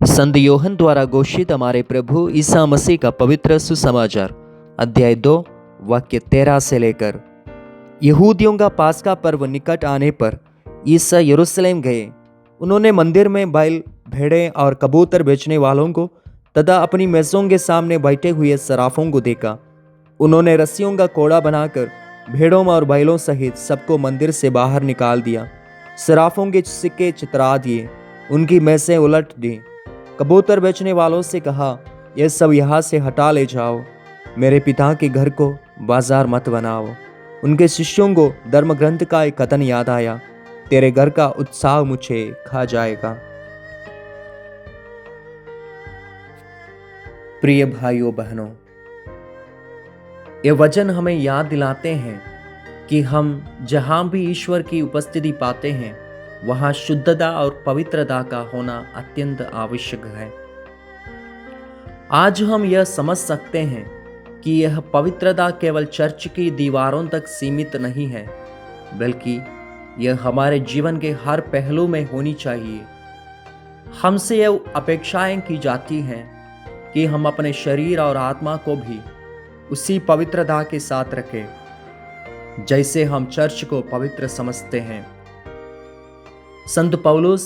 संत योहन द्वारा घोषित हमारे प्रभु ईसा मसीह का पवित्र सुसमाचार, अध्याय 2, वाक्य 13 से लेकर। यहूदियों का पास्का पर्व निकट आने पर ईसा यरूशलेम गए। उन्होंने मंदिर में बैल, भेड़ें और कबूतर बेचने वालों को तथा अपनी मेजों के सामने बैठे हुए सराफों को देखा। उन्होंने रस्सियों का कोड़ा बनाकर भेड़ों और बैलों सहित सबको मंदिर से बाहर निकाल दिया। सराफों के सिक्के चितरा दिए, उनकी मेजें उलट दी। कबूतर बेचने वालों से कहा, यह सब यहाँ से हटा ले जाओ, मेरे पिता के घर को बाजार मत बनाओ। उनके शिष्यों को धर्म ग्रंथ का एक कथन याद आया, तेरे घर का उत्साह मुझे खा जाएगा। प्रिय भाइयों बहनों, ये वचन हमें याद दिलाते हैं कि हम जहाँ भी ईश्वर की उपस्थिति पाते हैं वहाँ शुद्धता और पवित्रता का होना अत्यंत आवश्यक है। आज हम यह समझ सकते हैं कि यह पवित्रता केवल चर्च की दीवारों तक सीमित नहीं है, बल्कि यह हमारे जीवन के हर पहलू में होनी चाहिए। हमसे यह अपेक्षाएं की जाती हैं कि हम अपने शरीर और आत्मा को भी उसी पवित्रता के साथ रखें जैसे हम चर्च को पवित्र समझते हैं। संत पौलुस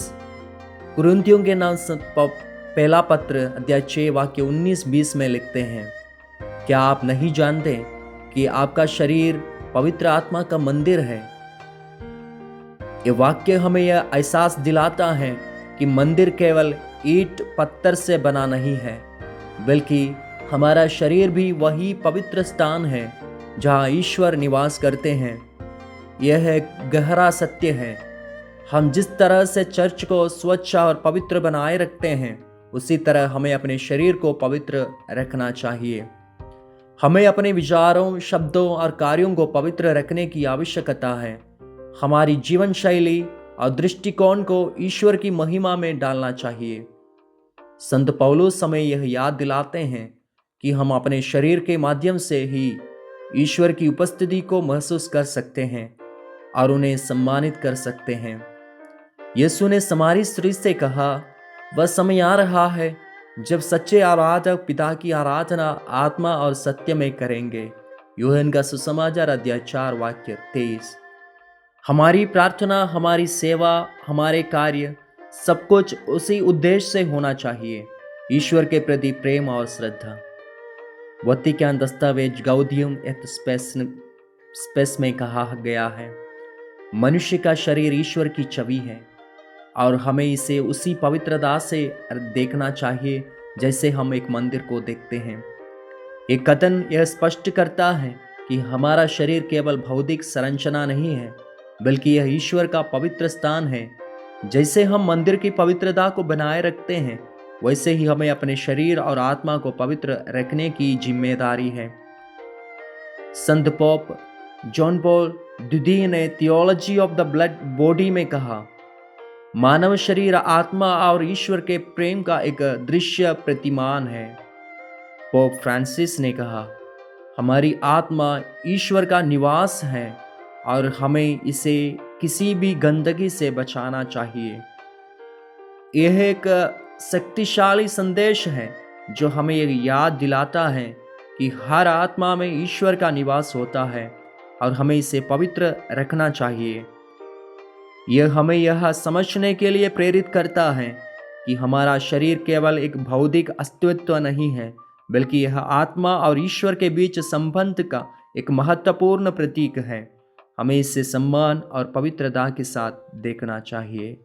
कुरिन्थियों के नाम पहला पत्र अध्याय 6 वाक्य 19-20 में लिखते हैं, क्या आप नहीं जानते कि आपका शरीर पवित्र आत्मा का मंदिर है। ये वाक्य हमें यह एहसास दिलाता है कि मंदिर केवल ईंट पत्थर से बना नहीं है, बल्कि हमारा शरीर भी वही पवित्र स्थान है जहाँ ईश्वर निवास करते हैं। यह एक गहरा सत्य है। हम जिस तरह से चर्च को स्वच्छ और पवित्र बनाए रखते हैं, उसी तरह हमें अपने शरीर को पवित्र रखना चाहिए। हमें अपने विचारों, शब्दों और कार्यों को पवित्र रखने की आवश्यकता है। हमारी जीवन शैली और दृष्टिकोण को ईश्वर की महिमा में डालना चाहिए। संत पौलुस हमें यह याद दिलाते हैं कि हम अपने शरीर के माध्यम से ही ईश्वर की उपस्थिति को महसूस कर सकते हैं और उन्हें सम्मानित कर सकते हैं। यीशु ने समारी स्त्री से कहा, वह समय आ रहा है जब सच्चे आराधक पिता की आराधना आत्मा और सत्य में करेंगे। यूहन्ना का सुसमाचार अध्याय 4 वाक्य 23। हमारी प्रार्थना, हमारी सेवा, हमारे कार्य सब कुछ उसी उद्देश्य से होना चाहिए, ईश्वर के प्रति प्रेम और श्रद्धा। वतिकान दस्तावेज गाउडियम एट स्पेस में कहा गया है, मनुष्य का शरीर ईश्वर की छवि है और हमें इसे उसी पवित्रता से देखना चाहिए जैसे हम एक मंदिर को देखते हैं। एक कथन यह स्पष्ट करता है कि हमारा शरीर केवल भौतिक संरचना नहीं है, बल्कि यह ईश्वर का पवित्र स्थान है। जैसे हम मंदिर की पवित्रता को बनाए रखते हैं, वैसे ही हमें अपने शरीर और आत्मा को पवित्र रखने की जिम्मेदारी है। संत पोप जॉन पॉल द्वितीय ने theology of the blood body में कहा, मानव शरीर आत्मा और ईश्वर के प्रेम का एक दृश्य प्रतिमान है। पोप फ्रांसिस ने कहा, हमारी आत्मा ईश्वर का निवास है और हमें इसे किसी भी गंदगी से बचाना चाहिए। यह एक शक्तिशाली संदेश है जो हमें याद दिलाता है कि हर आत्मा में ईश्वर का निवास होता है और हमें इसे पवित्र रखना चाहिए। यह हमें यह समझने के लिए प्रेरित करता है कि हमारा शरीर केवल एक भौतिक अस्तित्व नहीं है, बल्कि यह आत्मा और ईश्वर के बीच संबंध का एक महत्वपूर्ण प्रतीक है। हमें इसे सम्मान और पवित्रता के साथ देखना चाहिए।